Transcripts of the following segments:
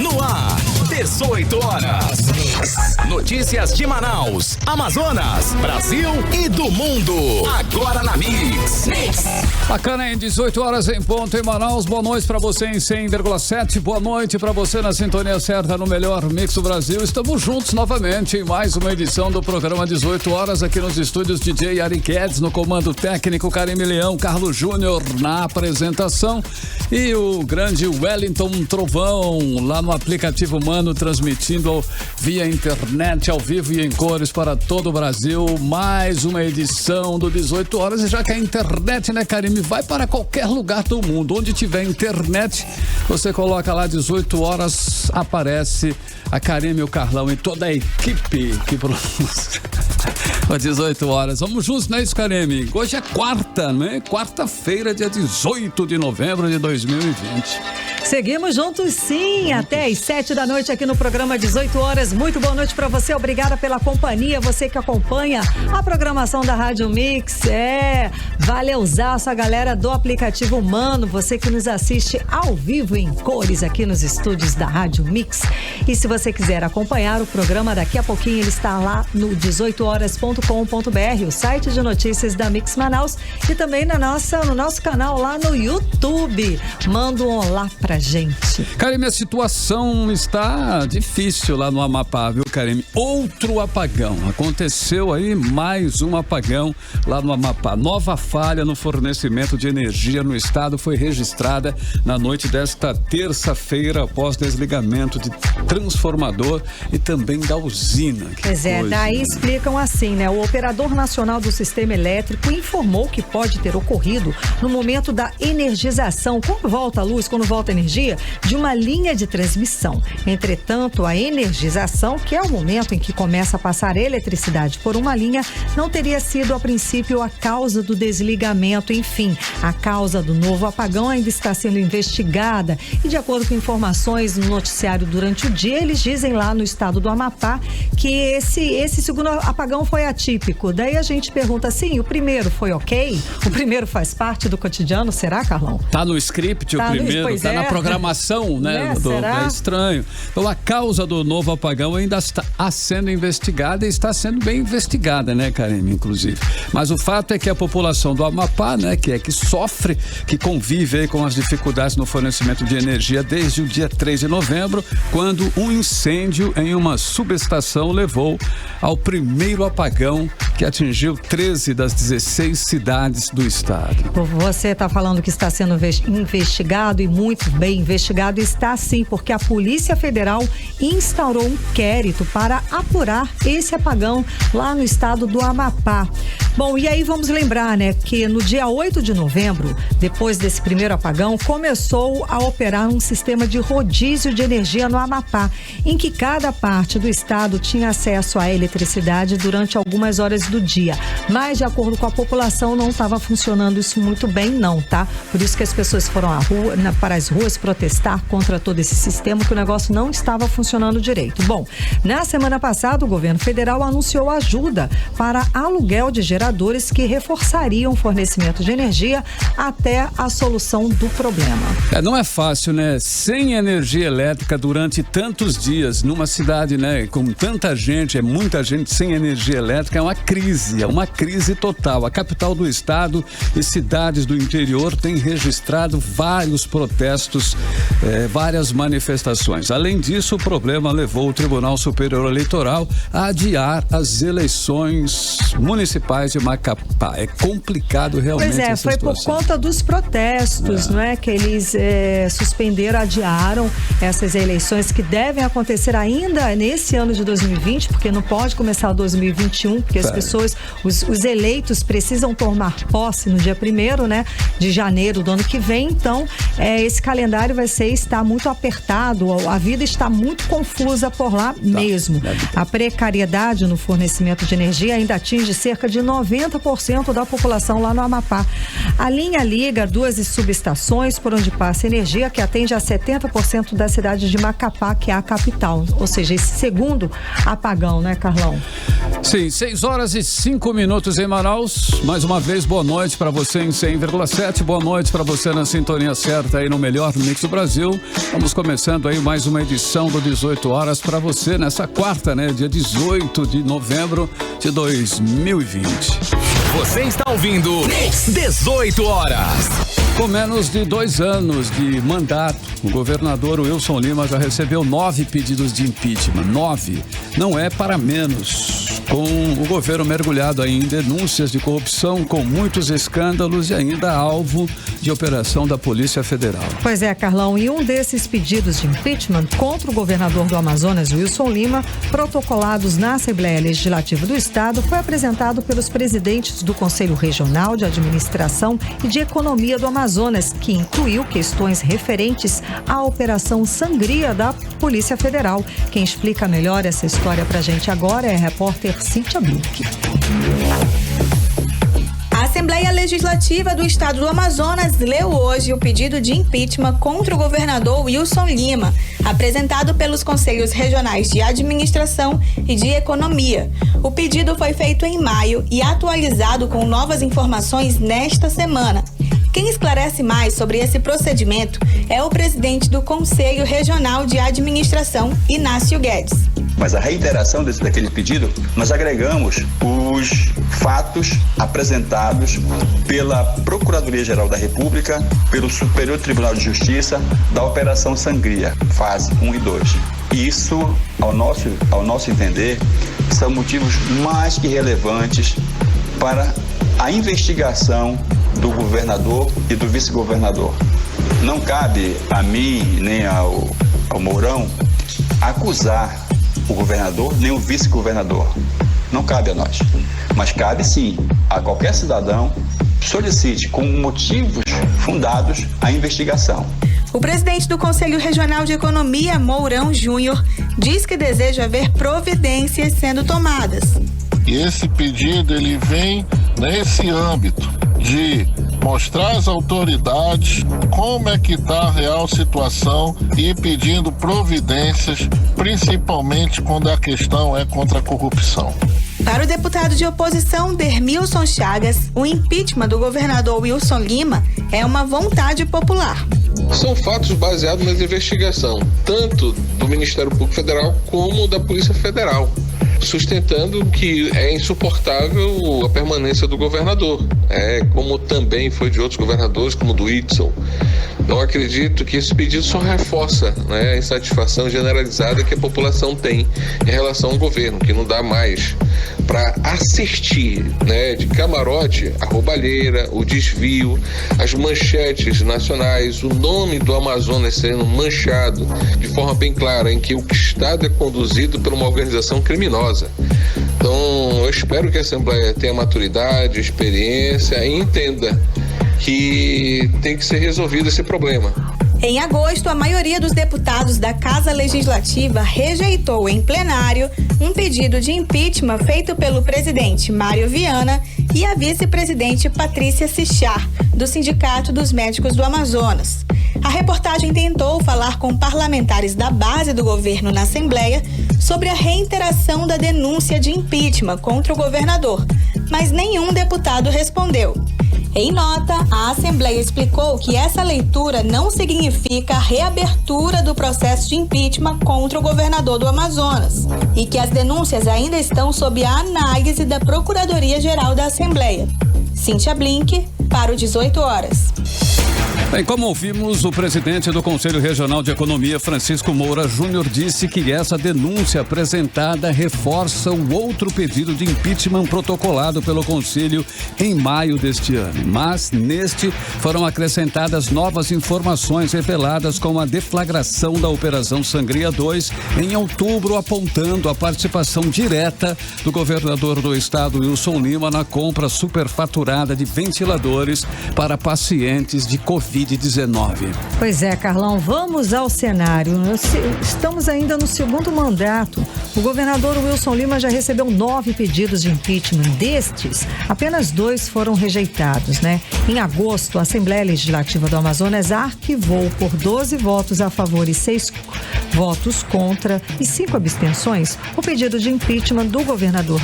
No ar, 18 horas. Notícias de Manaus, Amazonas, Brasil e do mundo. Agora na Mix. Bacana, em 18 horas em ponto em Manaus. Boa noite pra você em 100,7. Boa noite pra você na sintonia certa no melhor Mix do Brasil. Estamos juntos novamente em mais uma edição do programa 18 horas aqui nos estúdios DJ Ari Guedes, no comando técnico Karime Leão, Carlos Júnior na apresentação e o grande Wellington Trovão lá no aplicativo Mano, transmitindo via internet, ao vivo e em cores para todo o Brasil. Mais uma edição do 18 horas. E já que a internet, né, Karime, vai para qualquer lugar do mundo. Onde tiver internet, você coloca lá 18 horas, aparece a Karime, o Carlão e toda a equipe que produz 18 horas. Vamos juntos, não é isso, Karime? Hoje é quarta, né? Quarta-feira, dia 18 de novembro de 2020. Seguimos juntos, sim, até às 7 da noite aqui no programa 18 horas. Muito boa noite para você, obrigada pela companhia, você que acompanha a programação da Rádio Mix. Valeuzaço a galera do aplicativo Mano, você que nos assiste ao vivo em cores aqui nos estúdios da Rádio Mix. E se você quiser acompanhar o programa, daqui a pouquinho ele está lá no 18horas.com.br, o site de notícias da Mix Manaus, e também no nosso canal lá no YouTube. Manda um olá pra gente. Karime, a situação está difícil lá no Amapá, viu, Karime? Outro apagão. Aconteceu aí mais um apagão lá no Amapá. Nova falha no fornecimento de energia no estado foi registrada na noite desta terça-feira após desligamento de transformador e também da usina. Pois é, daí explicam assim, né? O operador nacional do sistema elétrico informou que pode ter ocorrido no momento da energização, quando volta a luz, quando volta a energia, de uma linha de transmissão. Entretanto, a energização, que é o momento em que começa a passar eletricidade por uma linha, não teria sido a princípio a causa do desligamento. Enfim, a causa do novo apagão ainda está sendo investigada e, de acordo com informações no noticiário durante o dia, eles dizem lá no estado do Amapá que esse segundo apagão foi atípico. Daí a gente pergunta assim, o primeiro foi ok? O primeiro faz parte do cotidiano, será, Carlão? Tá no script o primeiro, tá na programação, né? É estranho. Então, a causa do novo apagão ainda está sendo investigada e está sendo bem investigada, né, Karime, inclusive. Mas o fato é que a população do Amapá, né, que sofre, que convive aí com as dificuldades no fornecimento de energia desde o dia 3 de novembro, quando um incêndio em uma subestação levou ao primeiro apagão que atingiu 13 das 16 cidades do estado. Você está falando que está sendo investigado e muito bem investigado, está sim, porque a Polícia Federal instaurou um inquérito para apurar esse apagão lá no estado do Amapá. Bom, e aí vamos lembrar, né, que no dia 8 de novembro, depois desse primeiro apagão, começou a operar um sistema de rodízio de energia no Amapá, em que cada parte do estado tinha acesso à eletricidade durante algumas horas do dia. Mas, de acordo com a população, não estava funcionando isso muito bem, não, tá? Por isso que as pessoas foram para as ruas protestar contra todo esse sistema, que o negócio não estava funcionando direito. Bom, na semana passada, o governo federal anunciou ajuda para aluguel de geradores que reforçariam o fornecimento de energia até a solução do problema. Não é fácil, né? Sem energia elétrica durante tantos dias, numa cidade, né, com tanta gente, muita gente sem energia elétrica, é uma crise total. A capital do estado e cidades do interior têm registrado vários protestos, várias manifestações. Além disso, o problema levou o Tribunal Superior Eleitoral a adiar as eleições municipais de Macapá. É complicado realmente. Pois é, foi por conta dos protestos, não é? Que eles suspenderam, adiaram essas eleições que devem acontecer ainda nesse ano de 2020, porque não pode começar o 2021, porque as pessoas, os eleitos precisam tomar posse no dia 1º, né, de janeiro do ano que vem. Então, esse calendário está muito apertado, a vida está muito confusa por lá mesmo. A precariedade no fornecimento de energia ainda atinge cerca de 90% da população lá no Amapá. A linha liga duas subestações por onde passa energia, que atende a 70% da cidade de Macapá, que é a capital. Ou seja, esse segundo apagão, né, Carlão? Sim, 6h 6:05 em Manaus. Mais uma vez, boa noite para você em 100,7. Boa noite para você na sintonia certa aí no melhor mix do Brasil. Estamos começando aí mais uma edição do 18 horas para você nessa quarta, né? Dia 18 de novembro de 2020. Você está ouvindo 18 horas. Com menos de 2 anos de mandato, o governador Wilson Lima já recebeu 9 pedidos de impeachment. 9. Não é para menos. Com o governo mergulhado aí em denúncias de corrupção, com muitos escândalos e ainda alvo de operação da Polícia Federal. Pois é, Carlão, e um desses pedidos de impeachment contra o governador do Amazonas, Wilson Lima, protocolados na Assembleia Legislativa do Estado, foi apresentado pelos presidentes do Conselho Regional de Administração e de Economia do Amazonas, que incluiu questões referentes à Operação Sangria da Polícia Federal. Quem explica melhor essa história pra gente agora é a repórter Cíntia Blink. A Assembleia Legislativa do Estado do Amazonas leu hoje o pedido de impeachment contra o governador Wilson Lima, apresentado pelos Conselhos Regionais de Administração e de Economia. O pedido foi feito em maio e atualizado com novas informações nesta semana. Quem esclarece mais sobre esse procedimento é o presidente do Conselho Regional de Administração, Inácio Guedes. Mas a reiteração daquele pedido, nós agregamos os fatos apresentados pela Procuradoria-Geral da República, pelo Superior Tribunal de Justiça da Operação Sangria, fase 1 e 2. Isso, ao nosso entender, são motivos mais que relevantes para a investigação do governador e do vice-governador. Não cabe a mim nem ao Mourão acusar o governador nem o vice-governador. Não cabe a nós. Mas cabe sim a qualquer cidadão solicite com motivos fundados a investigação. O presidente do Conselho Regional de Economia, Mourão Júnior, diz que deseja ver providências sendo tomadas. E esse pedido ele vem nesse âmbito de mostrar às autoridades como é que está a real situação e pedindo providências, principalmente quando a questão é contra a corrupção. Para o deputado de oposição, Dermilson Chagas, o impeachment do governador Wilson Lima é uma vontade popular. São fatos baseados na investigação, tanto do Ministério Público Federal como da Polícia Federal, sustentando que é insuportável a permanência do governador, como também foi de outros governadores, como do Whitson. Não acredito que esse pedido só reforça a insatisfação generalizada que a população tem em relação ao governo, que não dá mais para assistir de camarote a roubalheira, o desvio, as manchetes nacionais, o nome do Amazonas sendo manchado de forma bem clara, em que o Estado é conduzido por uma organização criminosa. Então, eu espero que a Assembleia tenha maturidade, experiência e entenda que tem que ser resolvido esse problema. Em agosto, a maioria dos deputados da Casa Legislativa rejeitou em plenário um pedido de impeachment feito pelo presidente Mário Viana e a vice-presidente Patrícia Sichar, do Sindicato dos Médicos do Amazonas. A reportagem tentou falar com parlamentares da base do governo na Assembleia sobre a reiteração da denúncia de impeachment contra o governador, mas nenhum deputado respondeu. Em nota, a Assembleia explicou que essa leitura não significa a reabertura do processo de impeachment contra o governador do Amazonas e que as denúncias ainda estão sob a análise da Procuradoria-Geral da Assembleia. Cíntia Blink, para o 18 horas. Bem, como ouvimos, o presidente do Conselho Regional de Economia, Francisco Moura Júnior, disse que essa denúncia apresentada reforça o outro pedido de impeachment protocolado pelo Conselho em maio deste ano. Mas, neste, foram acrescentadas novas informações reveladas com a deflagração da Operação Sangria 2 em outubro, apontando a participação direta do governador do estado, Wilson Lima, na compra superfaturada de ventiladores para pacientes de Covid-19. Pois é, Carlão, vamos ao cenário. Estamos ainda no segundo mandato. O governador Wilson Lima já recebeu 9 pedidos de impeachment. Destes, apenas 2 foram rejeitados, Em agosto, a Assembleia Legislativa do Amazonas arquivou por 12 votos a favor e 6 votos contra e 5 abstenções, o pedido de impeachment do governador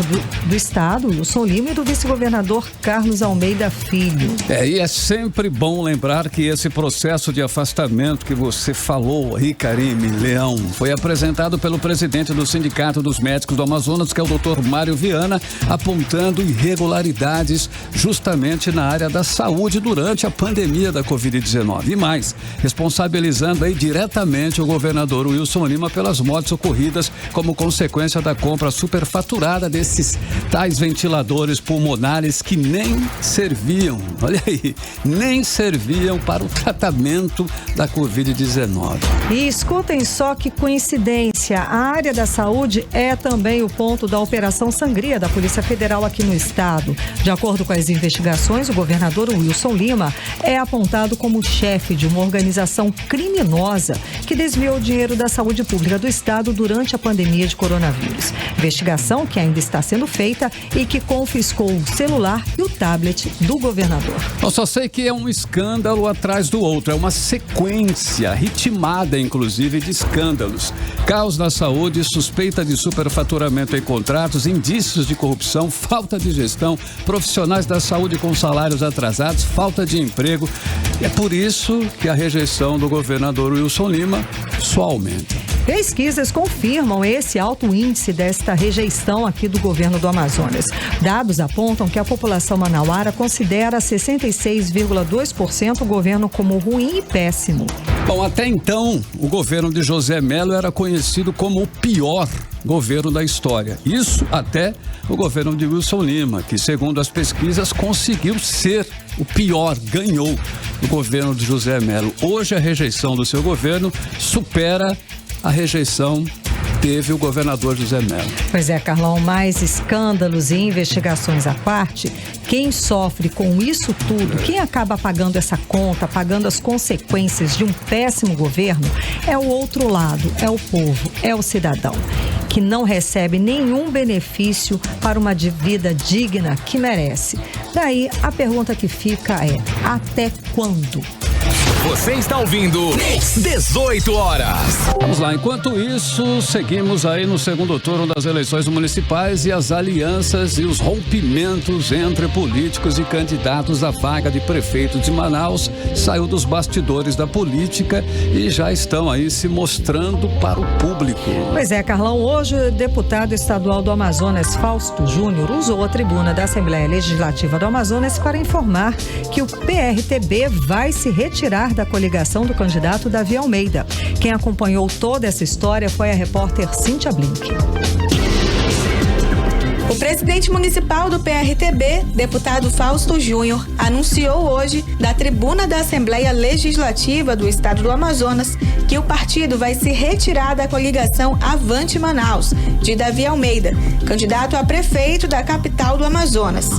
do estado, Wilson Lima, e do vice-governador Carlos Almeida Filho. E é sempre bom lembrar que esse processo de afastamento que você falou aí, Karime Leão, foi apresentado pelo presidente do Sindicato dos Médicos do Amazonas, que é o Dr. Mário Viana, apontando irregularidades justamente na área da saúde durante a pandemia da Covid-19. E mais, responsabilizando aí diretamente o governador Wilson Lima pelas mortes ocorridas como consequência da compra superfaturada desses tais ventiladores pulmonares que nem serviam, olha aí, nem serviam para o tratamento da Covid-19. E escutem só que coincidência, a área da saúde é também o ponto da Operação Sangria da Polícia Federal aqui no estado. De acordo com as investigações, o governador Wilson Lima é apontado como chefe de uma organização criminosa que desviou o dinheiro da saúde pública do estado durante a pandemia de coronavírus. Investigação que ainda está sendo feita e que confiscou o celular e o tablet do governador. Eu só sei que é um escândalo atrás do outro, é uma sequência ritmada, inclusive, de escândalos. Caos na saúde, suspeita de superfaturamento em contratos, indícios de corrupção, falta de gestão, profissionais da saúde com salários atrasados, falta de emprego. É por isso que a rejeição do governador Wilson Lima só aumenta. Pesquisas confirmam esse alto índice desta rejeição aqui do governo do Amazonas. Dados apontam que a população manauara considera 66,2% o governo como ruim e péssimo. Bom, até então, o governo de José Mello era conhecido como o pior governo da história. Isso até o governo de Wilson Lima, que, segundo as pesquisas, conseguiu ser o pior, ganhou o governo de José Mello. Hoje, a rejeição do seu governo supera a rejeição teve o governador José Mello. Pois é, Carlão, mais escândalos e investigações à parte, quem sofre com isso tudo, quem acaba pagando essa conta, pagando as consequências de um péssimo governo, é o outro lado, é o povo, é o cidadão, que não recebe nenhum benefício para uma vida digna que merece. Daí, a pergunta que fica é, até quando? Você está ouvindo 18 horas. Vamos lá, enquanto isso, seguimos aí no segundo turno das eleições municipais e as alianças e os rompimentos entre políticos e candidatos à vaga de prefeito de Manaus saiu dos bastidores da política e já estão aí se mostrando para o público. Pois é, Carlão, hoje o deputado estadual do Amazonas, Fausto Júnior, usou a tribuna da Assembleia Legislativa do Amazonas para informar que o PRTB vai se retirar da coligação do candidato Davi Almeida. Quem acompanhou toda essa história foi a repórter Cíntia Blink. O presidente municipal do PRTB, deputado Fausto Júnior, anunciou hoje, da tribuna da Assembleia Legislativa do Estado do Amazonas, que o partido vai se retirar da coligação Avante Manaus, de Davi Almeida, candidato a prefeito da capital do Amazonas.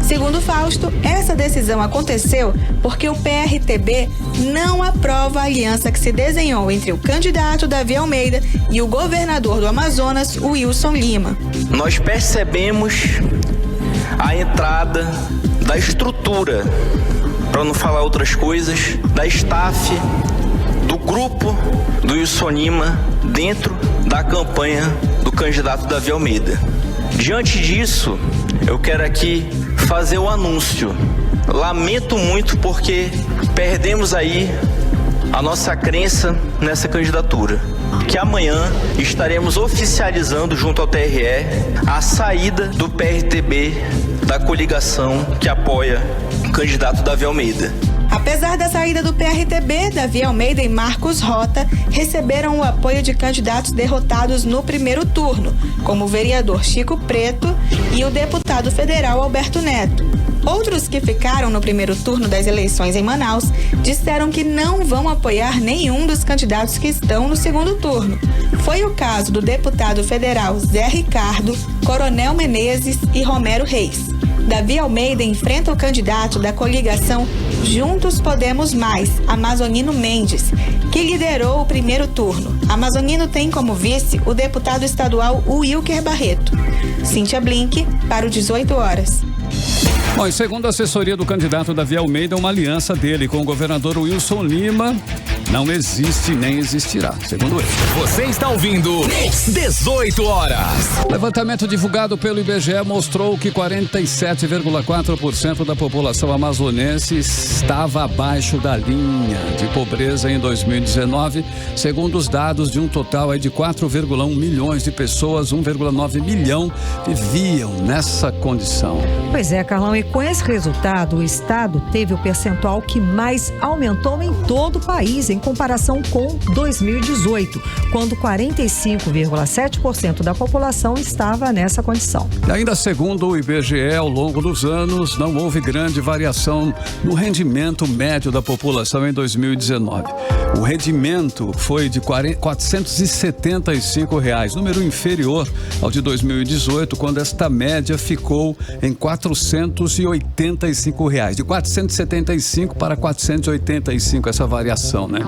Segundo Fausto, essa decisão aconteceu porque o PRTB não aprova a aliança que se desenhou entre o candidato Davi Almeida e o governador do Amazonas, Wilson Lima. Nós percebemos a entrada da estrutura, para não falar outras coisas, da staff, do grupo do Wilson Lima dentro da campanha do candidato Davi Almeida. Diante disso, eu quero aqui fazer o anúncio. Lamento muito porque perdemos aí a nossa crença nessa candidatura. Que amanhã estaremos oficializando junto ao TRE a saída do PRTB da coligação que apoia o candidato Davi Almeida. Apesar da saída do PRTB, Davi Almeida e Marcos Rota receberam o apoio de candidatos derrotados no primeiro turno, como o vereador Chico Preto e o deputado federal Alberto Neto. Outros que ficaram no primeiro turno das eleições em Manaus disseram que não vão apoiar nenhum dos candidatos que estão no segundo turno. Foi o caso do deputado federal Zé Ricardo, Coronel Menezes e Romero Reis. Davi Almeida enfrenta o candidato da coligação Juntos Podemos Mais, Amazonino Mendes, que liderou o primeiro turno. Amazonino tem como vice o deputado estadual Wilker Barreto. Cíntia Blink, para o 18 horas. Bom, e segundo a assessoria do candidato Davi Almeida, uma aliança dele com o governador Wilson Lima, não existe nem existirá, segundo ele. Você está ouvindo 18 horas. Levantamento divulgado pelo IBGE mostrou que 47,4% da população amazonense estava abaixo da linha de pobreza em 2019, segundo os dados de um total de 4,1 milhões de pessoas, 1,9 milhão viviam nessa condição. Pois é, Carlão, e com esse resultado, o estado teve o percentual que mais aumentou em todo o país, em comparação com 2018, quando 45,7% da população estava nessa condição. E ainda segundo o IBGE, ao longo dos anos, não houve grande variação no rendimento médio da população em 2019. O rendimento foi de R$ 475, número inferior ao de 2018, quando esta média ficou em R$ 485. De 475 para 485, essa variação, né?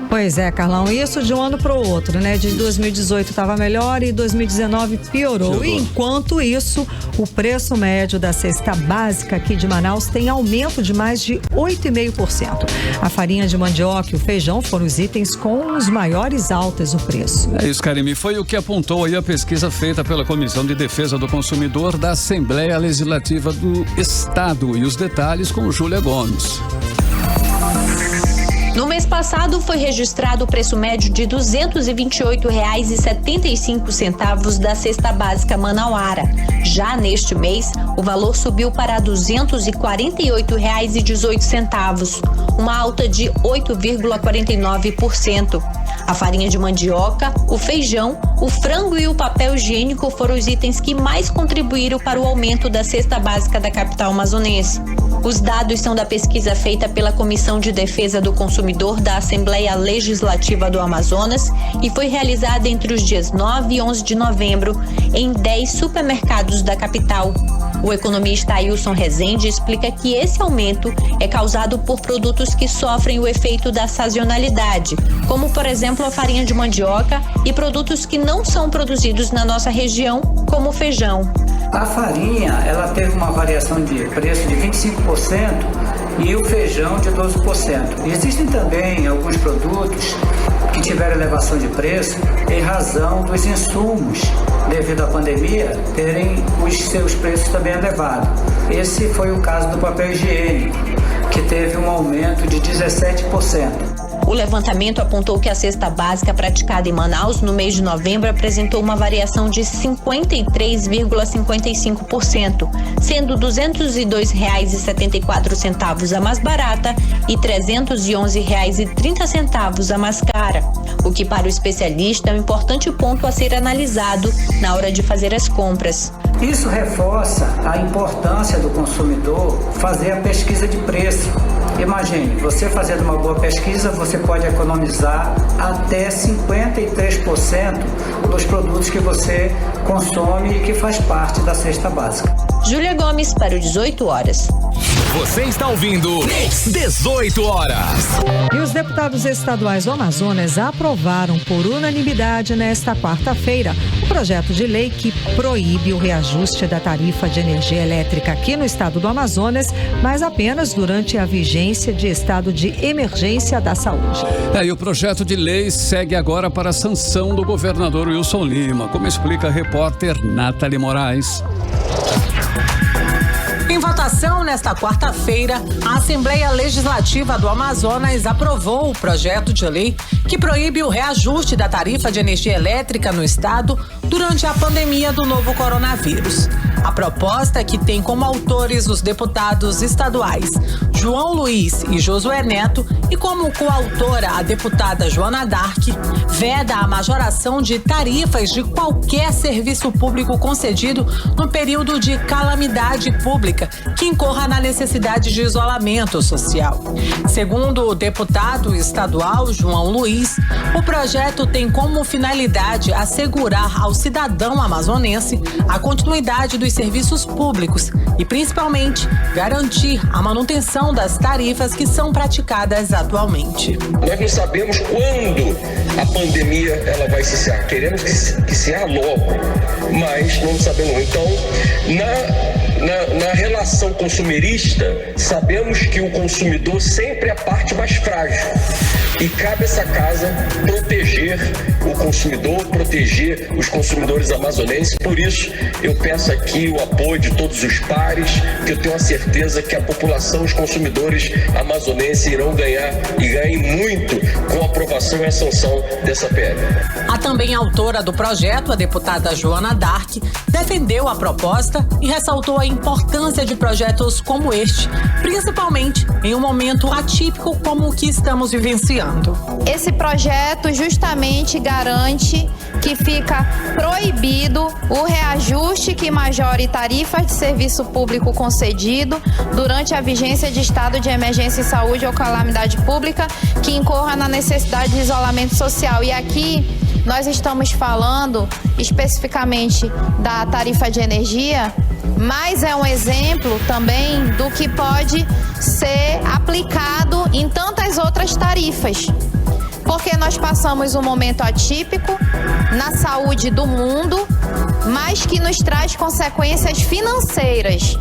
Pois é, Carlão, isso de um ano para o outro, né? De 2018 estava melhor e 2019 piorou. E enquanto isso, o preço médio da cesta básica aqui de Manaus tem aumento de mais de 8,5%. A farinha de mandioca e o feijão foram os itens com os maiores altas no preço. É isso, Karime. Foi o que apontou aí a pesquisa feita pela Comissão de Defesa do Consumidor da Assembleia Legislativa do Estado. E os detalhes com Júlia Gomes. No mês passado, foi registrado o preço médio de R$ 228,75 da cesta básica manauara. Já neste mês, o valor subiu para R$ 248,18, uma alta de 8,49%. A farinha de mandioca, o feijão, o frango e o papel higiênico foram os itens que mais contribuíram para o aumento da cesta básica da capital amazonense. Os dados são da pesquisa feita pela Comissão de Defesa do Consumidor da Assembleia Legislativa do Amazonas e foi realizada entre os dias 9 e 11 de novembro em 10 supermercados da capital. O economista Ailson Rezende explica que esse aumento é causado por produtos que sofrem o efeito da sazonalidade, como, por exemplo, a farinha de mandioca e produtos que não são produzidos na nossa região, como o feijão. A farinha, ela teve uma variação de preço de 25% e o feijão de 12%. Existem também alguns produtos que tiveram elevação de preço em razão dos insumos, devido à pandemia, terem os seus preços também elevados. Esse foi o caso do papel higiênico, que teve um aumento de 17%. O levantamento apontou que a cesta básica praticada em Manaus no mês de novembro apresentou uma variação de 53,55%, sendo R$ 202,74 a mais barata e R$ 311,30 a mais cara, o que para o especialista é um importante ponto a ser analisado na hora de fazer as compras. Isso reforça a importância do consumidor fazer a pesquisa de preço. Imagine, você fazendo uma boa pesquisa, você pode economizar até 53% dos produtos que você consome e que faz parte da cesta básica. Júlia Gomes para o 18 horas. Você está ouvindo 18 horas. E os deputados estaduais do Amazonas aprovaram por unanimidade nesta quarta-feira o projeto de lei que proíbe o reajuste da tarifa de energia elétrica aqui no estado do Amazonas, mas apenas durante a vigência de estado de emergência da saúde. E o projeto de lei segue agora para a sanção do governador Wilson Lima, como explica a repórter Nathalie Moraes. Em votação nesta quarta-feira, a Assembleia Legislativa do Amazonas aprovou o projeto de lei que proíbe o reajuste da tarifa de energia elétrica no estado durante a pandemia do novo coronavírus. A proposta, que tem como autores os deputados estaduais João Luiz e Josué Neto e como coautora a deputada Joana Dark, veda a majoração de tarifas de qualquer serviço público concedido no período de calamidade pública que incorra na necessidade de isolamento social. Segundo o deputado estadual João Luiz, o projeto tem como finalidade assegurar ao cidadão amazonense a continuidade dos serviços públicos e, principalmente, garantir a manutenção das tarifas que são praticadas atualmente. Nós não sabemos quando a pandemia ela vai cessar. Queremos que cessar logo, mas não sabemos. Então, na relação consumerista, sabemos que o consumidor sempre é a parte mais frágil. E cabe essa casa proteger o consumidor, proteger os consumidores amazonenses. Por isso, eu peço aqui o apoio de todos os pares, que eu tenho a certeza que a população, os consumidores amazonenses irão ganhar e ganhem muito com a aprovação e a sanção dessa PL. A também autora do projeto, a deputada Joana Dark, defendeu a proposta e ressaltou a importância de projetos como este, principalmente em um momento atípico como o que estamos vivenciando. Esse projeto justamente garante que fica proibido o reajuste que majore tarifas de serviço público concedido durante a vigência de estado de emergência em saúde ou calamidade pública que incorra na necessidade de isolamento social. E aqui nós estamos falando especificamente da tarifa de energia, mas é um exemplo também do que pode ser aplicado em tantas outras tarifas. Porque nós passamos um momento atípico na saúde do mundo, mas que nos traz consequências financeiras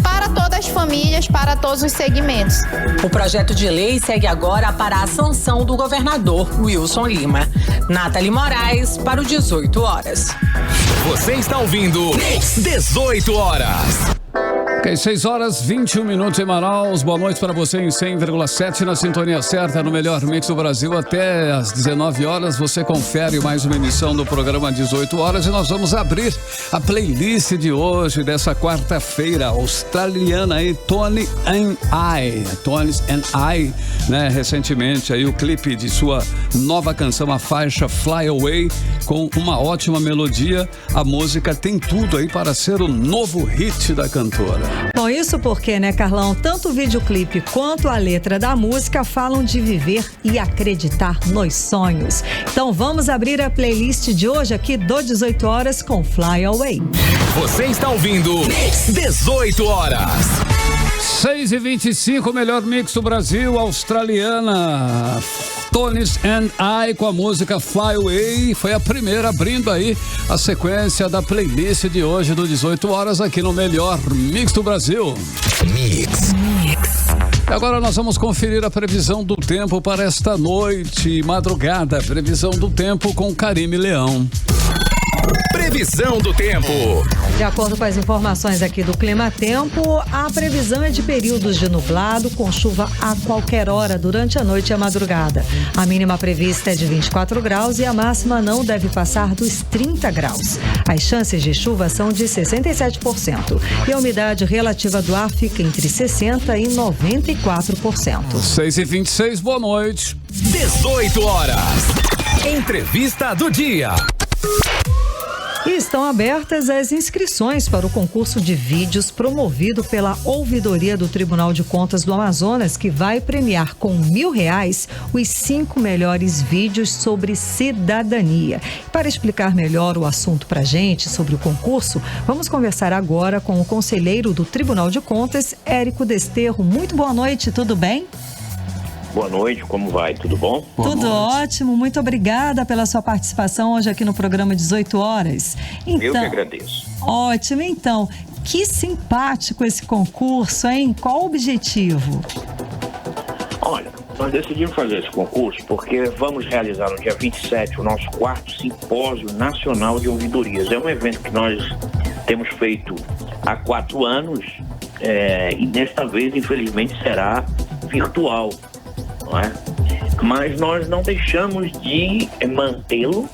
para todas as famílias, para todos os segmentos. O projeto de lei segue agora para a sanção do governador Wilson Lima. Nathalie Moraes, para o 18 horas. Você está ouvindo 18 horas. Ok, 6 horas 21 minutos em Manaus. Boa noite para você em 100,7 na sintonia certa no melhor mix do Brasil. Até às 19 horas você confere mais uma emissão do programa 18 horas e nós vamos abrir a playlist de hoje, dessa quarta-feira, australiana aí, Tony and I, né? Recentemente aí o clipe de sua nova canção, a faixa Fly Away, com uma ótima melodia. A música tem tudo aí para ser o novo hit da cantora. Bom, isso porque, né, Carlão, tanto o videoclipe quanto a letra da música falam de viver e acreditar nos sonhos. Então vamos abrir a playlist de hoje aqui do 18 horas com Fly Away. Você está ouvindo 18 horas. 6h25, melhor mix do Brasil, australiana. Tones and I com a música Fly Away, foi a primeira abrindo aí a sequência da playlist de hoje do 18 horas aqui no melhor mix do Brasil. Mix. Agora nós vamos conferir a previsão do tempo para esta noite e madrugada. Previsão do tempo com Karime Leão. Previsão do tempo. De acordo com as informações aqui do Clima Tempo, a previsão é de períodos de nublado com chuva a qualquer hora durante a noite e a madrugada. A mínima prevista é de 24 graus e a máxima não deve passar dos 30 graus. As chances de chuva são de 67% e a umidade relativa do ar fica entre 60% e 94%. 6h26, boa noite. 18 horas. Entrevista do dia. E estão abertas as inscrições para o concurso de vídeos promovido pela Ouvidoria do Tribunal de Contas do Amazonas, que vai premiar com R$1.000 os 5 melhores vídeos sobre cidadania. Para explicar melhor o assunto para a gente sobre o concurso, vamos conversar agora com o conselheiro do Tribunal de Contas, Érico Desterro. Muito boa noite, tudo bem? Boa noite, como vai? Tudo bom? Tudo ótimo, muito obrigada pela sua participação hoje aqui no programa 18 horas. Então, eu que agradeço. Ótimo, então, que simpático esse concurso, hein? Qual o objetivo? Olha, nós decidimos fazer esse concurso porque vamos realizar no dia 27 o nosso 4º Simpósio Nacional de Ouvidorias. É um evento que nós temos feito há 4 anos e desta vez, infelizmente, será virtual. Não é? Mas nós não deixamos de mantê-lo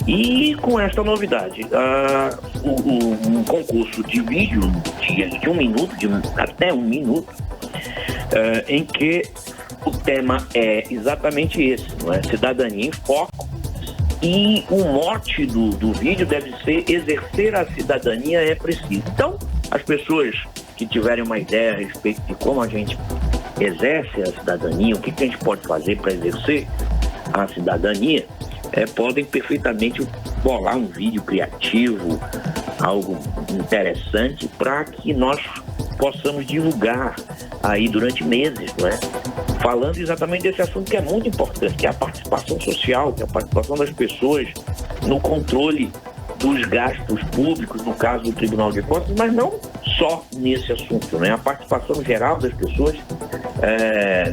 e com esta novidade, um concurso de vídeo de 1 minuto, até 1 minuto, em que o tema é exatamente esse, não é? Cidadania em foco, e o mote do vídeo deve ser: exercer a cidadania é preciso. Então, as pessoas que tiverem uma ideia a respeito de como a gente exerce a cidadania, o que a gente pode fazer para exercer a cidadania, podem perfeitamente bolar um vídeo criativo, algo interessante, para que nós possamos divulgar aí durante meses, não é? Falando exatamente desse assunto que é muito importante, que é a participação social, que é a participação das pessoas no controle dos gastos públicos, no caso do Tribunal de Contas, mas não só nesse assunto, né? A participação geral das pessoas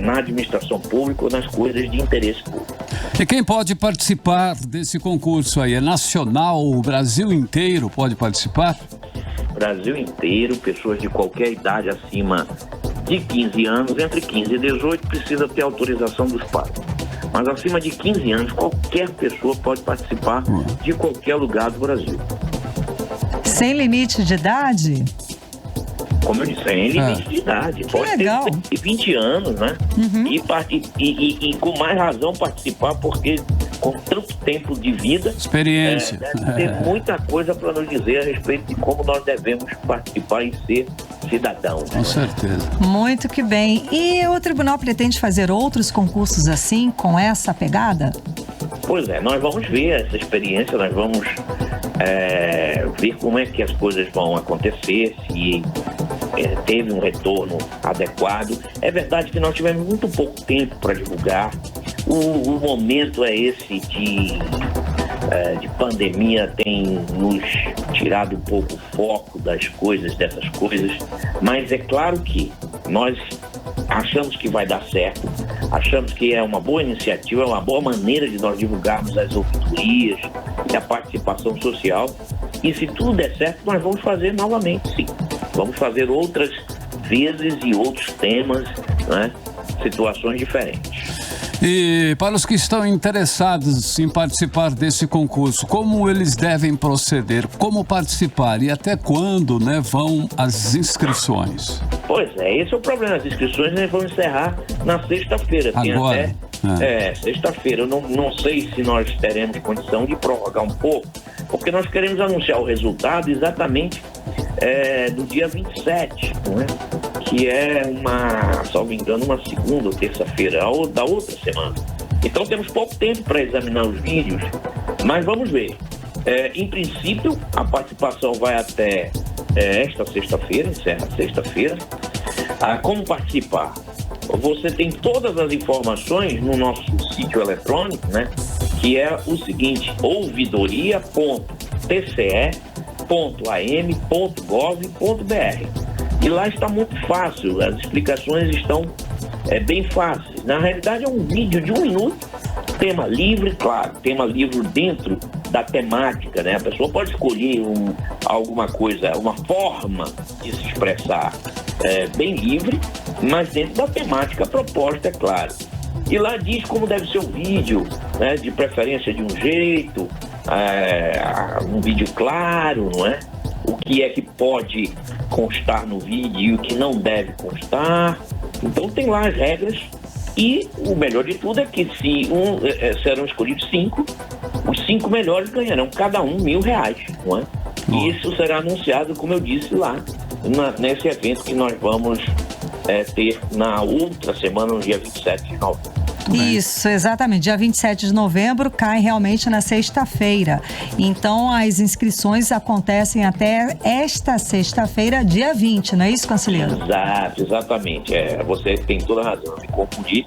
na administração pública ou nas coisas de interesse público. E quem pode participar desse concurso aí? É nacional? O Brasil inteiro pode participar? Brasil inteiro, pessoas de qualquer idade acima de 15 anos, entre 15 e 18, precisa ter autorização dos pais. Mas acima de 15 anos, qualquer pessoa pode participar de qualquer lugar do Brasil. Sem limite de idade? Como eu disse, sem limite de idade. Pode legal. ter 20 anos, né? E com mais razão participar, porque com tanto tempo de vida... Experiência. Deve ter muita coisa para nos dizer a respeito de como nós devemos participar e ser cidadãos. Com certeza. Muito que bem. E o tribunal pretende fazer outros concursos assim, com essa pegada? Pois é, nós vamos ver essa experiência, nós vamos ver como é que as coisas vão acontecer, se teve um retorno adequado. É verdade que nós tivemos muito pouco tempo para divulgar. O momento é esse de pandemia, tem nos tirado um pouco o foco das coisas, dessas coisas, mas é claro que nós achamos que vai dar certo, achamos que é uma boa iniciativa, é uma boa maneira de nós divulgarmos as ouvidorias e a participação social, e se tudo der certo, nós vamos fazer novamente, sim. Vamos fazer outras vezes e outros temas, né? Situações diferentes. E para os que estão interessados em participar desse concurso, como eles devem proceder? Como participar? E até quando, né, vão as inscrições? Pois é, esse é o problema. As inscrições, né, vão encerrar na sexta-feira. Agora? Sexta-feira. Eu não sei se nós teremos condição de prorrogar um pouco, porque nós queremos anunciar o resultado exatamente no dia 27, né? Que é salvo engano, uma segunda ou terça-feira da outra semana. Então temos pouco tempo para examinar os vídeos, mas vamos ver. Em princípio, a participação vai até esta sexta-feira, encerra sexta-feira. Como participar? Você tem todas as informações no nosso sítio eletrônico, né? Que é o seguinte, ouvidoria.tce.am.gov.br. E lá está muito fácil, as explicações estão bem fáceis. Na realidade é um vídeo de 1 minuto, tema livre, claro, tema livre dentro da temática, né? A pessoa pode escolher alguma coisa, uma forma de se expressar bem livre, mas dentro da temática proposta, é claro. E lá diz como deve ser o vídeo, né? De preferência de um jeito, um vídeo claro, não é? O que é que pode constar no vídeo e o que não deve constar. Então tem lá as regras e o melhor de tudo é que serão escolhidos 5, os 5 melhores ganharão cada um R$1.000, não é? E isso será anunciado, como eu disse lá, nesse evento que nós vamos ter na outra semana, no dia 27 de novembro. Isso, exatamente. Dia 27 de novembro cai realmente na sexta-feira. Então, as inscrições acontecem até esta sexta-feira, dia 20, não é isso, conselheiro? Exatamente. Você tem toda a razão, me confundi.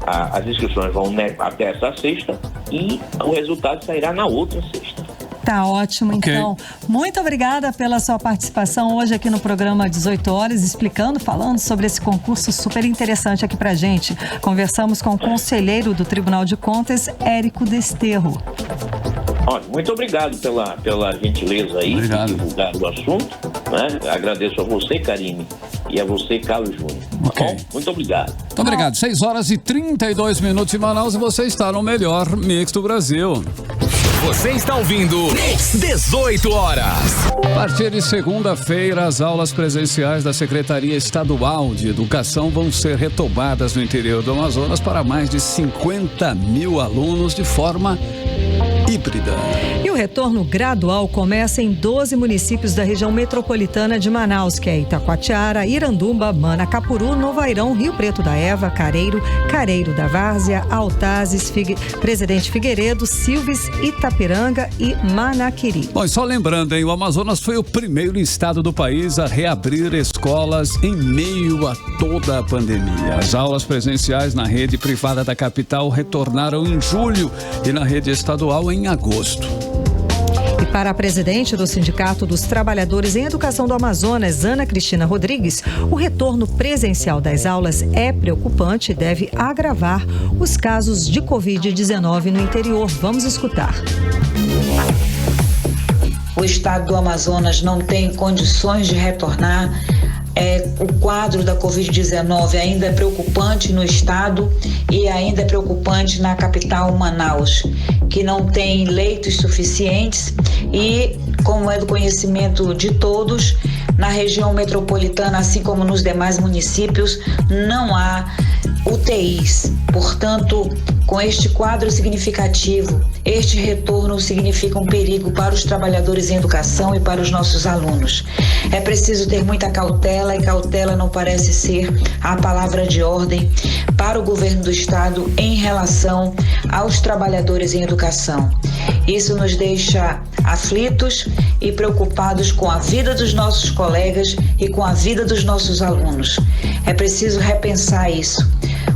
As inscrições vão até essa sexta e o resultado sairá na outra sexta. Tá ótimo, então. Muito obrigada pela sua participação hoje aqui no programa 18 horas, falando sobre esse concurso super interessante aqui pra gente. Conversamos com o conselheiro do Tribunal de Contas, Érico Desterro. Olha, muito obrigado pela gentileza aí de divulgar o assunto, né? Agradeço a você, Karine, e a você, Carlos Júnior. Bom, muito obrigado. Muito obrigado. 6h32 em Manaus e você está no melhor Mix do Brasil. Você está ouvindo 18 horas. A partir de segunda-feira, as aulas presenciais da Secretaria Estadual de Educação vão ser retomadas no interior do Amazonas para mais de 50 mil alunos de forma híbrida. E o retorno gradual começa em 12 municípios da região metropolitana de Manaus, que é Itacoatiara, Iranduba, Manacapuru, Novairão, Rio Preto da Eva, Careiro, Careiro da Várzea, Altazes, Presidente Figueiredo, Silves, Itapiranga e Manaquiri. Bom, e só lembrando, o Amazonas foi o primeiro estado do país a reabrir escolas em meio a toda a pandemia. As aulas presenciais na rede privada da capital retornaram em julho e na rede estadual em agosto. E para a presidente do Sindicato dos Trabalhadores em Educação do Amazonas, Ana Cristina Rodrigues, o retorno presencial das aulas é preocupante e deve agravar os casos de Covid-19 no interior. Vamos escutar. O estado do Amazonas não tem condições de retornar. O quadro da Covid-19 ainda é preocupante no estado e ainda é preocupante na capital Manaus, que não tem leitos suficientes e, como é do conhecimento de todos, na região metropolitana, assim como nos demais municípios, não há UTIs. Portanto, com este quadro significativo, este retorno significa um perigo para os trabalhadores em educação e para os nossos alunos. É preciso ter muita cautela, e cautela não parece ser a palavra de ordem para o governo do estado em relação aos trabalhadores em educação. Isso nos deixa aflitos e preocupados com a vida dos nossos colegas e com a vida dos nossos alunos. É preciso repensar isso.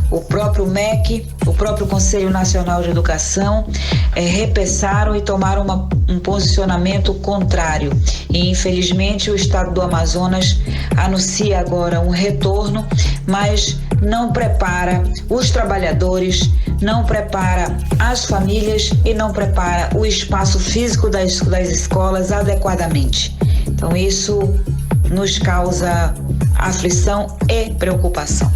O próprio MEC, o próprio Conselho Nacional de Educação repensaram e tomaram um posicionamento contrário. E, infelizmente, o estado do Amazonas anuncia agora um retorno, mas não prepara os trabalhadores, não prepara as famílias e não prepara o espaço físico das escolas adequadamente. Então, isso nos causa aflição e preocupação.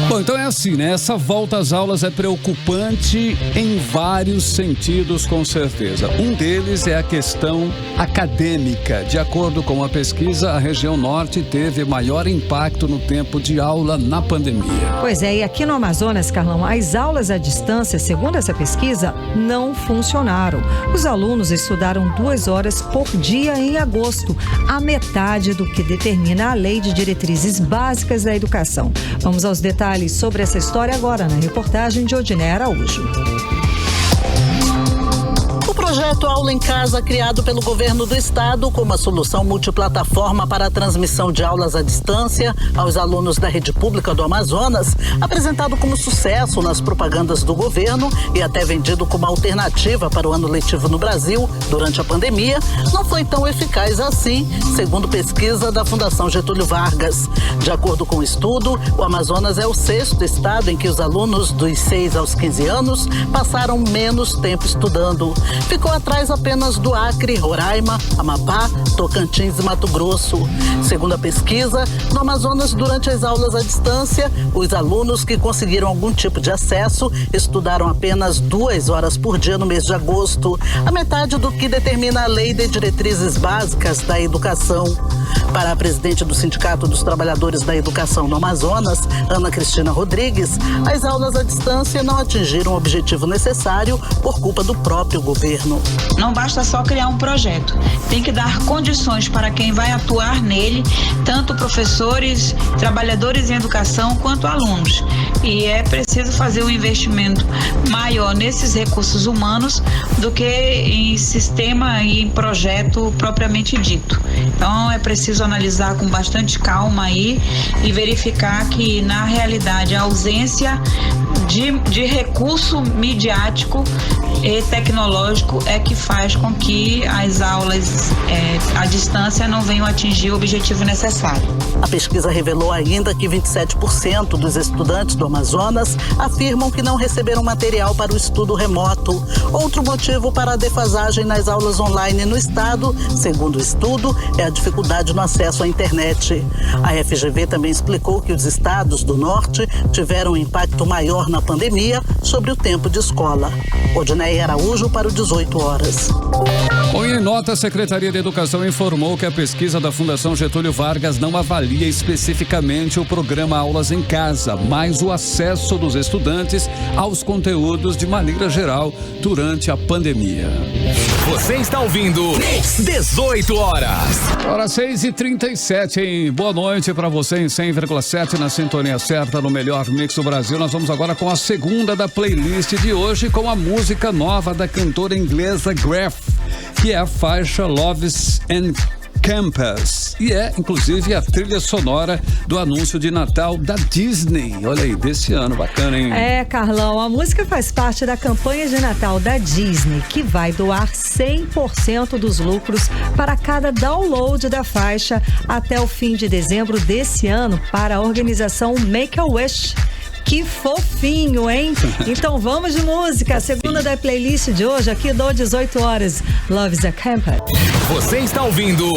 Bom, então é assim, né? Essa volta às aulas é preocupante em vários sentidos, com certeza. Um deles é a questão acadêmica. De acordo com a pesquisa, a região norte teve maior impacto no tempo de aula na pandemia. Pois é, e aqui no Amazonas, Carlão, as aulas à distância, segundo essa pesquisa, não funcionaram. Os alunos estudaram 2 horas por dia em agosto, a metade do que determina a Lei de Diretrizes Básicas da Educação. Vamos aos detalhes sobre essa história agora na reportagem de Odiné Araújo. O projeto Aula em Casa, criado pelo governo do estado como uma solução multiplataforma para a transmissão de aulas à distância aos alunos da rede pública do Amazonas, apresentado como sucesso nas propagandas do governo e até vendido como alternativa para o ano letivo no Brasil durante a pandemia, não foi tão eficaz assim, segundo pesquisa da Fundação Getúlio Vargas. De acordo com o estudo, o Amazonas é o 6º estado em que os alunos dos 6 aos 15 anos passaram menos tempo estudando. Ficou atrás apenas do Acre, Roraima, Amapá, Tocantins e Mato Grosso. Segundo a pesquisa, no Amazonas, durante as aulas à distância, os alunos que conseguiram algum tipo de acesso estudaram apenas 2 horas por dia no mês de agosto, a metade do que determina a Lei de Diretrizes Básicas da Educação. Para a presidente do Sindicato dos Trabalhadores da Educação no Amazonas, Ana Cristina Rodrigues, as aulas à distância não atingiram o objetivo necessário por culpa do próprio governo. Não basta só criar um projeto, tem que dar condições para quem vai atuar nele, tanto professores, trabalhadores em educação, quanto alunos. E é preciso fazer um investimento maior nesses recursos humanos do que em sistema e em projeto propriamente dito. Então é preciso analisar com bastante calma aí e verificar que, na realidade, a ausência de recurso midiático e tecnológico é que faz com que as aulas à distância não venham atingir o objetivo necessário. A pesquisa revelou ainda que 27% dos estudantes do Amazonas afirmam que não receberam material para o estudo remoto. Outro motivo para a defasagem nas aulas online no estado, segundo o estudo, é a dificuldade no acesso à internet. A FGV também explicou que os estados do norte tiveram um impacto maior na pandemia sobre o tempo de escola. Odiné Araújo para o 18 horas. Bom, em nota, a Secretaria de Educação informou que a pesquisa da Fundação Getúlio Vargas não avalia especificamente o programa Aulas em Casa, mas o acesso dos estudantes aos conteúdos de maneira geral durante a pandemia. Você está ouvindo 18 horas. Hora 6h37, hein? Boa noite para você em 100,7 na sintonia certa no melhor mix do Brasil. Nós vamos agora com a segunda da playlist de hoje, com a música nova da cantora inglesa Graf, que é a faixa Loves and Campus. E é, inclusive, a trilha sonora do anúncio de Natal da Disney. Olha aí, desse ano, bacana, hein? É, Carlão, a música faz parte da campanha de Natal da Disney, que vai doar 100% dos lucros para cada download da faixa até o fim de dezembro desse ano para a organização Make-A-Wish. Que fofinho, hein? Então vamos de música. A segunda da playlist de hoje, aqui do 18 horas. Love is a Campus. Você está ouvindo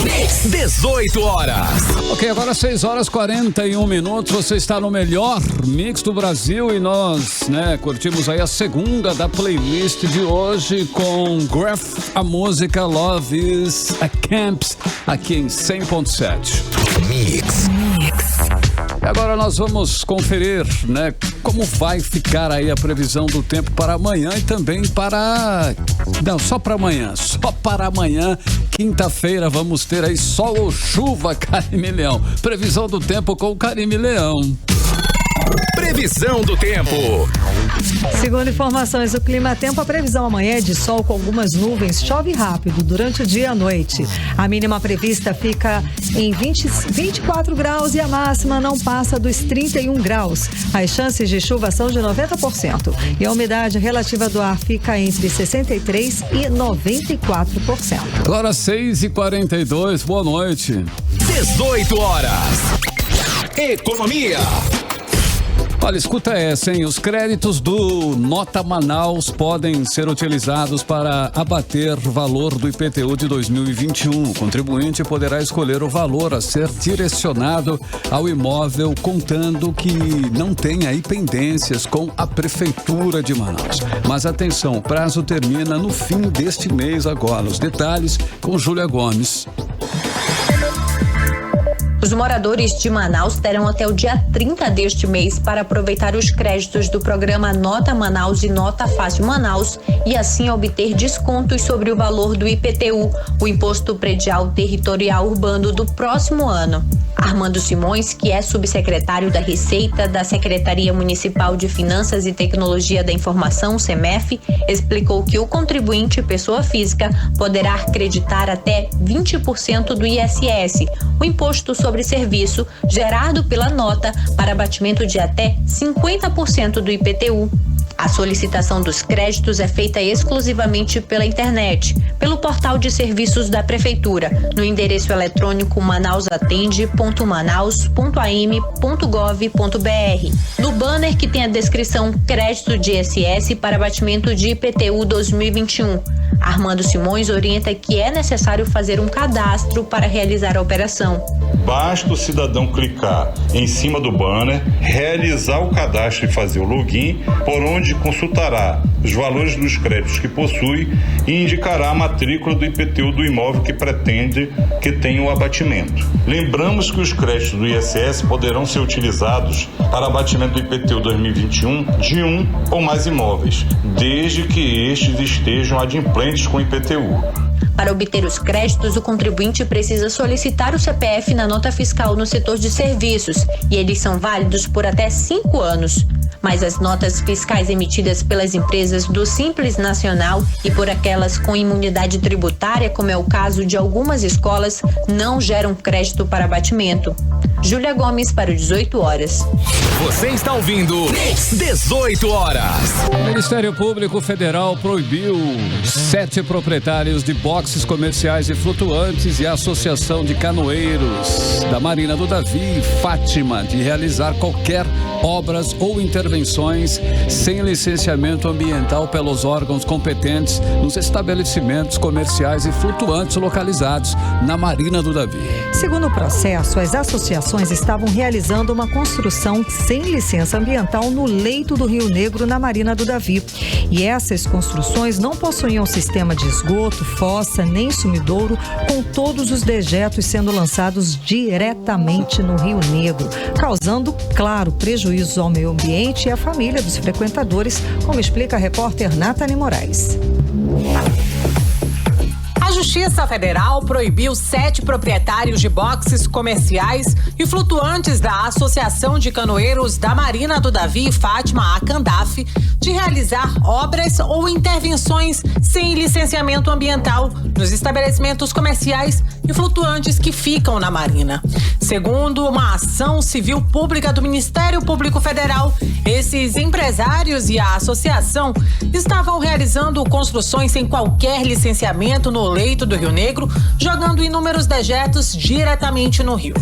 18 horas. Ok, agora 6 horas 41 minutos. Você está no melhor mix do Brasil e nós, curtimos aí a segunda da playlist de hoje com Graf, a música Love is a Campus, aqui em 100.7. Mix. Agora nós vamos conferir, como vai ficar aí a previsão do tempo para amanhã e também para... Não, só para amanhã. Só para amanhã, quinta-feira, vamos ter aí sol ou chuva, Carime Leão. Previsão do tempo com o Carime Leão. Previsão do tempo. Segundo informações do Clima Tempo, a previsão amanhã é de sol com algumas nuvens, chove rápido durante o dia e a noite. A mínima prevista fica em 24 graus e a máxima não passa dos 31 graus. As chances de chuva são de 90% e a umidade relativa do ar fica entre 63% e 94%. Agora 6h42, boa noite. 18 horas. Economia. Olha, escuta essa, hein? Os créditos do Nota Manaus podem ser utilizados para abater o valor do IPTU de 2021. O contribuinte poderá escolher o valor a ser direcionado ao imóvel, contando que não tenha aí pendências com a Prefeitura de Manaus. Mas atenção, o prazo termina no fim deste mês agora. Os detalhes com Júlia Gomes. Os moradores de Manaus terão até o dia 30 deste mês para aproveitar os créditos do programa Nota Manaus e Nota Fácil Manaus e assim obter descontos sobre o valor do IPTU, o Imposto Predial Territorial Urbano do próximo ano. Armando Simões, que é subsecretário da Receita da Secretaria Municipal de Finanças e Tecnologia da Informação, SEMEF, explicou que o contribuinte pessoa física poderá acreditar até 20% do ISS, o Imposto sobre Serviço, gerado pela nota para abatimento de até 50% do IPTU. A solicitação dos créditos é feita exclusivamente pela internet, pelo portal de serviços da Prefeitura, no endereço eletrônico manausatende.manaus.am.gov.br. No banner que tem a descrição Crédito de ISS para abatimento de IPTU 2021. Armando Simões orienta que é necessário fazer um cadastro para realizar a operação. Basta o cidadão clicar em cima do banner, realizar o cadastro e fazer o login, por onde consultará os valores dos créditos que possui e indicará a matrícula do IPTU do imóvel que pretende que tenha o abatimento. Lembramos que os créditos do ISS poderão ser utilizados para abatimento do IPTU 2021 de um ou mais imóveis, desde que estes estejam adimplentes com IPTU. Para obter os créditos, o contribuinte precisa solicitar o CPF na nota fiscal no setor de serviços e eles são válidos por até 5 anos. Mas as notas fiscais emitidas pelas empresas do Simples Nacional e por aquelas com imunidade tributária, como é o caso de algumas escolas, não geram crédito para abatimento. Júlia Gomes para o 18 horas. Você está ouvindo 18 horas. O Ministério Público Federal proibiu 7 proprietários de boxes comerciais e flutuantes e a Associação de Canoeiros da Marina do Davi e Fátima de realizar qualquer obras ou intervenções sem licenciamento ambiental pelos órgãos competentes nos estabelecimentos comerciais e flutuantes localizados na Marina do Davi. Segundo o processo, as associações estavam realizando uma construção sem licença ambiental no leito do Rio Negro, na Marina do Davi. E essas construções não possuíam sistema de esgoto, fossa, nem sumidouro, com todos os dejetos sendo lançados diretamente no Rio Negro, causando, claro, prejuízos ao meio ambiente e à família dos frequentadores, como explica a repórter Nathalie Moraes. A Justiça Federal proibiu 7 proprietários de boxes comerciais e flutuantes da Associação de Canoeiros da Marina do Davi e Fátima, a Candaf, de realizar obras ou intervenções sem licenciamento ambiental nos estabelecimentos comerciais e flutuantes que ficam na Marina. Segundo uma ação civil pública do Ministério Público Federal, esses empresários e a associação estavam realizando construções sem qualquer licenciamento no leito do Rio Negro, jogando inúmeros dejetos diretamente no rio.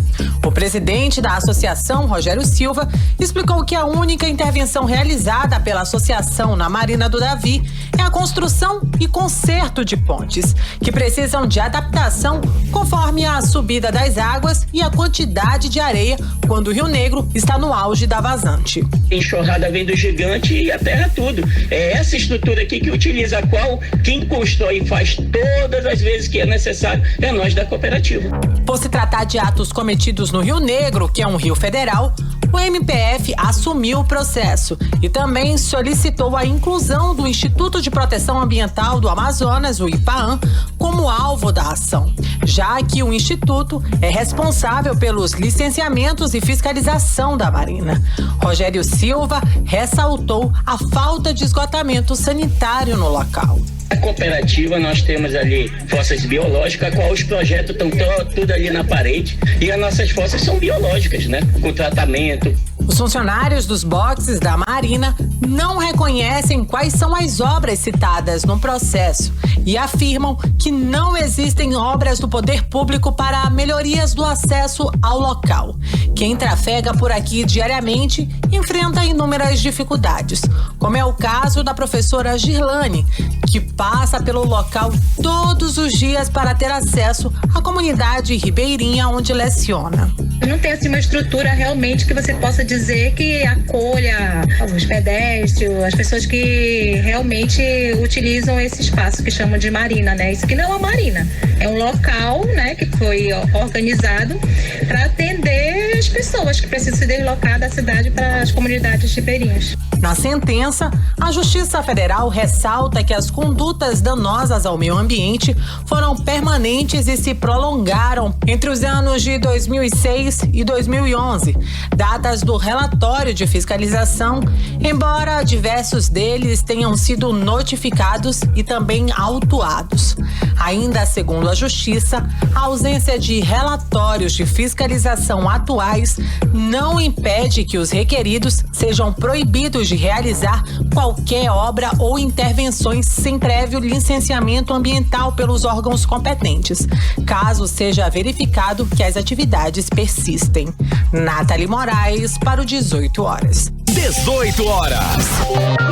O presidente da associação, Rogério Silva, explicou que a única intervenção realizada pela associação na Marina do Davi é a construção e conserto de pontes, que precisam de adaptação conforme a subida das águas e a quantidade de areia quando o Rio Negro está no auge da vazante. A enxurrada vem do gigante e aterra tudo. É essa estrutura aqui que utiliza a qual quem constrói e faz todas as vezes que é necessário é nós da cooperativa. Por se tratar de atos cometidos no Rio Negro, que é um rio federal, o MPF assumiu o processo e também solicitou a inclusão do Instituto de Proteção Ambiental do Amazonas, o IPAAM, como alvo da ação, já que o Instituto é responsável pelos licenciamentos e fiscalização da Marina. Rogério Silva ressaltou a falta de esgotamento sanitário no local. A cooperativa, nós temos ali fossas biológicas, a qual os projetos estão tudo ali na parede, e as nossas fossas são biológicas, né? Com tratamento. Os funcionários dos boxes da Marina não reconhecem quais são as obras citadas no processo e afirmam que não existem obras do poder público para melhorias do acesso ao local. Quem trafega por aqui diariamente enfrenta inúmeras dificuldades, como é o caso da professora Girlane, que passa pelo local todos os dias para ter acesso à comunidade ribeirinha onde leciona. Não tem assim uma estrutura realmente que você possa dizer que acolha os pedestres, as pessoas que realmente utilizam esse espaço que chamam de marina, né? Isso aqui não é uma marina, é um local, né, que foi organizado para atender as pessoas que precisam se deslocar da cidade para as comunidades ribeirinhas. Na sentença, a Justiça Federal ressalta que as condutas danosas ao meio ambiente foram permanentes e se prolongaram entre os anos de 2006 e 2011, datas do relatório de fiscalização, embora diversos deles tenham sido notificados e também autuados. Ainda segundo a Justiça, a ausência de relatórios de fiscalização atuais não impede que os requeridos sejam proibidos de realizar qualquer obra ou intervenções sem prévio licenciamento ambiental pelos órgãos competentes, caso seja verificado que as atividades persistem. Nathalie Moraes para o 18 horas. 18 horas.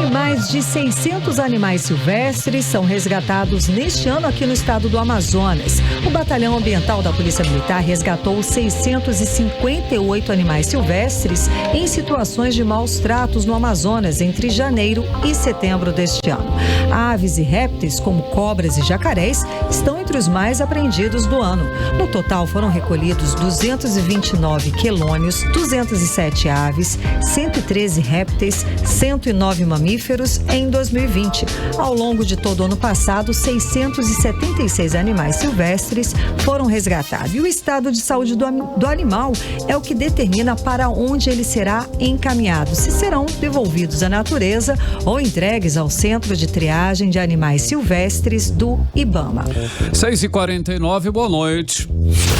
E mais de 600 animais silvestres são resgatados neste ano aqui no estado do Amazonas. O Batalhão Ambiental da Polícia Militar resgatou 658 animais silvestres em situações de maus tratos no Amazonas entre janeiro e setembro deste ano. Aves e répteis, como cobras e jacarés, estão entre os mais apreendidos do ano. No total, foram recolhidos 229 quelônios, 207 aves, 113 répteis, 109 mamíferos em 2020. Ao longo de todo o ano passado, 676 animais silvestres foram resgatados. E o estado de saúde do animal é o que determina para onde ele será encaminhado, se serão devolvidos à natureza ou entregues ao Centro de Triagem de Animais Silvestres do IBAMA. 6h49, boa noite.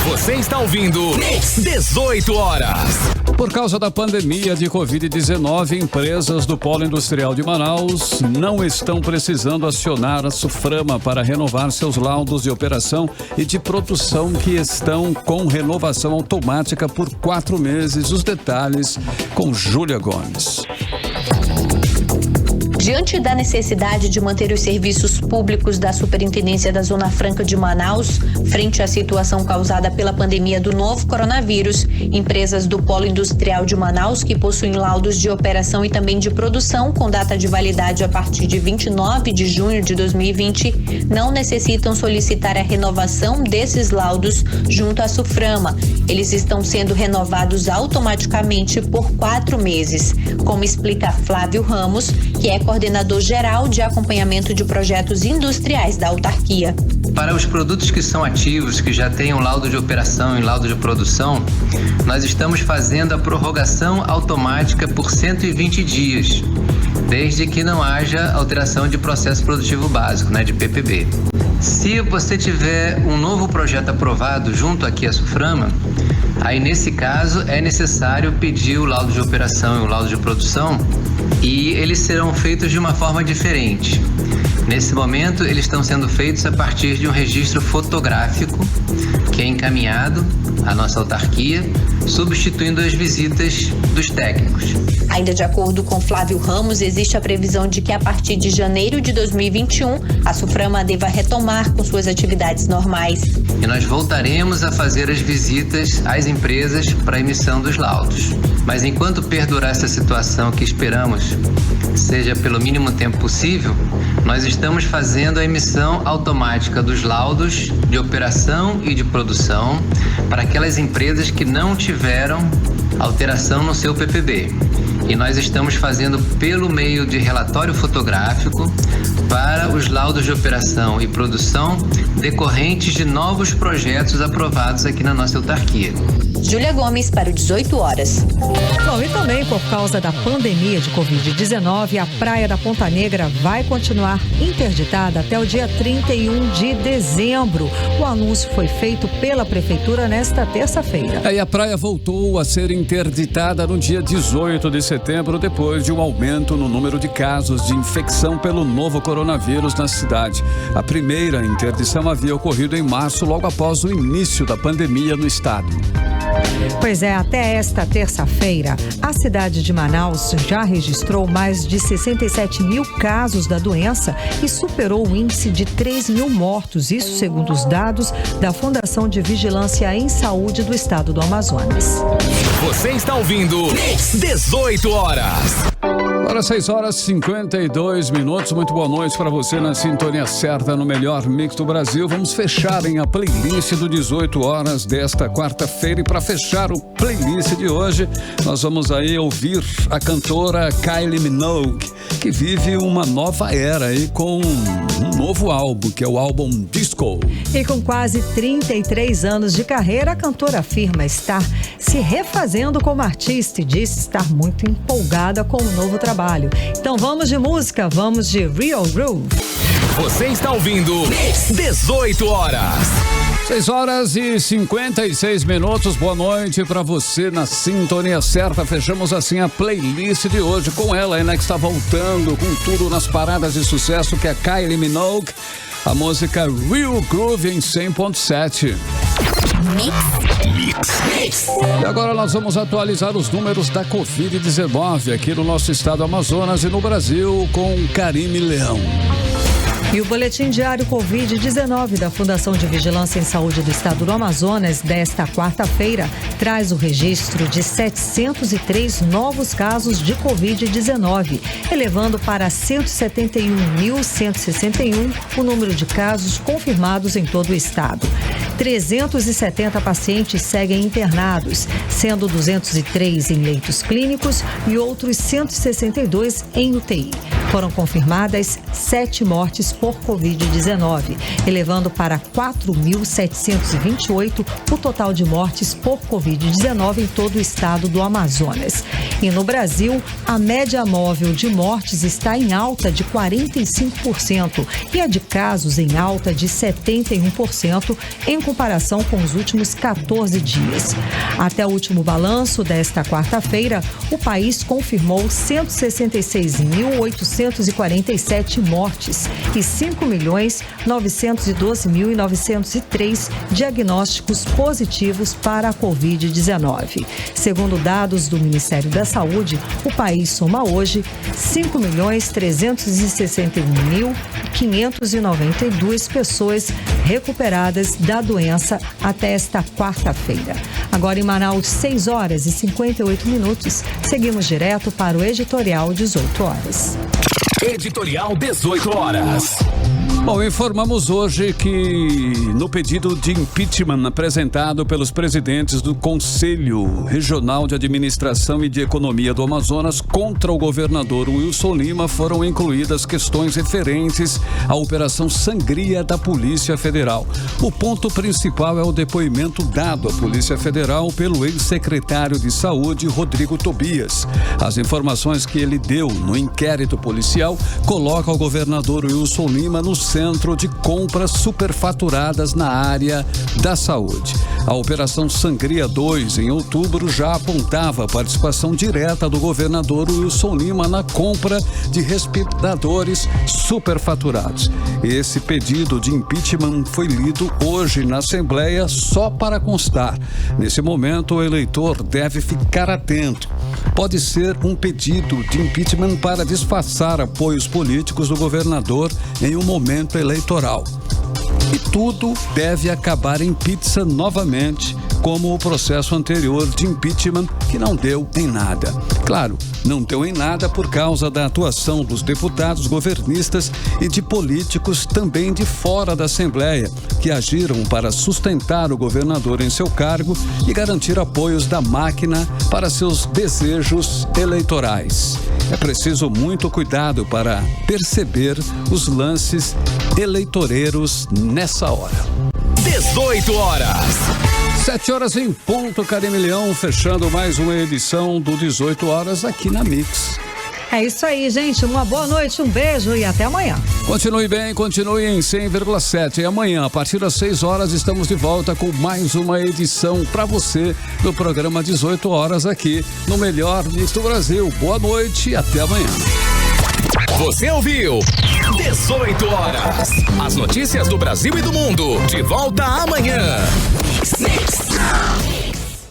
Você está ouvindo 18 horas. Por causa da pandemia de Covid-19, empresas do Polo Industrial de Manaus não estão precisando acionar a SUFRAMA para renovar seus laudos de operação e de produção que estão com renovação automática por 4 meses. Os detalhes com Júlia Gomes. Diante da necessidade de manter os serviços públicos da Superintendência da Zona Franca de Manaus, frente à situação causada pela pandemia do novo coronavírus, empresas do Polo Industrial de Manaus, que possuem laudos de operação e também de produção com data de validade a partir de 29 de junho de 2020, não necessitam solicitar a renovação desses laudos junto à SUFRAMA. Eles estão sendo renovados automaticamente por 4 meses, como explica Flávio Ramos, que é coordenador geral de acompanhamento de projetos industriais da autarquia. Para os produtos que são ativos, que já têm um laudo de operação e laudo de produção, nós estamos fazendo a prorrogação automática por 120 dias, desde que não haja alteração de processo produtivo básico, de PPB. Se você tiver um novo projeto aprovado junto aqui à SUFRAMA, aí nesse caso é necessário pedir o laudo de operação e o laudo de produção, e eles serão feitos de uma forma diferente. Nesse momento, eles estão sendo feitos a partir de um registro fotográfico que é encaminhado à nossa autarquia, substituindo as visitas dos técnicos. Ainda de acordo com Flávio Ramos, existe a previsão de que a partir de janeiro de 2021, a SUFRAMA deva retomar com suas atividades normais. E nós voltaremos a fazer as visitas às empresas para a emissão dos laudos. Mas enquanto perdurar essa situação que esperamos seja pelo mínimo tempo possível, nós estamos fazendo a emissão automática dos laudos de operação e de produção para aquelas empresas que não tiveram alteração no seu PPB. E nós estamos fazendo pelo meio de relatório fotográfico para os laudos de operação e produção decorrentes de novos projetos aprovados aqui na nossa autarquia. Júlia Gomes para o 18 horas. Bom, e também por causa da pandemia de Covid-19, a Praia da Ponta Negra vai continuar interditada até o dia 31 de dezembro. O anúncio foi feito pela Prefeitura nesta terça-feira. E a praia voltou a ser interditada no dia 18 de setembro, depois de um aumento no número de casos de infecção pelo novo coronavírus na cidade. A primeira interdição havia ocorrido em março, logo após o início da pandemia no estado. Pois é, até esta terça-feira, a cidade de Manaus já registrou mais de 67 mil casos da doença e superou o índice de 3 mil mortos, isso segundo os dados da Fundação de Vigilância em Saúde do Estado do Amazonas. Você está ouvindo 18 horas. Agora 6 horas e 52 minutos. Muito boa noite para você na sintonia certa no melhor mix do Brasil. Vamos fechar a playlist do 18 horas desta quarta-feira. E para fechar o playlist de hoje, nós vamos aí ouvir a cantora Kylie Minogue, que vive uma nova era aí com um novo álbum, que é o álbum Disco. E com quase 33 anos de carreira, a cantora afirma estar se refazendo como artista e diz estar muito empolgada com o novo trabalho. Então vamos de música, vamos de Real Groove. Você está ouvindo 18 horas. 6 horas e 56 minutos. Boa noite para você na sintonia certa. Fechamos assim a playlist de hoje com ela, que está voltando com tudo nas paradas de sucesso, que é Kylie Minogue. A música Real Groove em 100.7. Mix. E agora nós vamos atualizar os números da Covid-19 aqui no nosso estado do Amazonas e no Brasil com Karime Leão. E o boletim diário Covid-19 da Fundação de Vigilância em Saúde do Estado do Amazonas desta quarta-feira traz o registro de 703 novos casos de Covid-19, elevando para 171.161 o número de casos confirmados em todo o estado. 370 pacientes seguem internados, sendo 203 em leitos clínicos e outros 162 em UTI. Foram confirmadas 7 mortes por Covid-19, elevando para 4.728 o total de mortes por Covid-19 em todo o estado do Amazonas. E no Brasil, a média móvel de mortes está em alta de 45% e a de casos em alta de 71% em comparação com os últimos 14 dias. Até o último balanço desta quarta-feira, o país confirmou 166.847 mortes e 5.912.903 diagnósticos positivos para a Covid-19. Segundo dados do Ministério da Saúde, o país soma hoje 5.361.592 pessoas recuperadas da doença até esta quarta-feira. Agora em Manaus, 6 horas e 58 minutos. Seguimos direto para o editorial 18 horas. Editorial 18 horas. Bom, informamos hoje que no pedido de impeachment apresentado pelos presidentes do Conselho Regional de Administração e de Economia do Amazonas contra o governador Wilson Lima foram incluídas questões referentes à Operação Sangria da Polícia Federal. O ponto principal é o depoimento dado à Polícia Federal pelo ex-secretário de Saúde, Rodrigo Tobias. As informações que ele deu no inquérito policial colocam o governador Wilson Lima no centro de compras superfaturadas na área da saúde. A Operação Sangria 2, em outubro, já apontava a participação direta do governador Wilson Lima na compra de respiradores superfaturados. Esse pedido de impeachment foi lido hoje na Assembleia só para constar. Nesse momento, o eleitor deve ficar atento. Pode ser um pedido de impeachment para disfarçar apoios políticos do governador em um momento eleitoral. E tudo deve acabar em pizza novamente, como o processo anterior de impeachment, que não deu em nada. Claro, não deu em nada por causa da atuação dos deputados governistas e de políticos também de fora da Assembleia, que agiram para sustentar o governador em seu cargo e garantir apoios da máquina para seus desejos eleitorais. É preciso muito cuidado para perceber os lances eleitoreiros nessa hora. 18 horas. 7 horas em ponto, Carimilhão, fechando mais uma edição do 18 horas aqui na Mix. É isso aí, gente. Uma boa noite, um beijo e até amanhã. Continue bem, continue em 100,7. E amanhã, a partir das 6 horas, estamos de volta com mais uma edição para você do programa 18 horas aqui no Melhor Mix do Brasil. Boa noite e até amanhã. Você ouviu 18 horas. As notícias do Brasil e do mundo. De volta amanhã.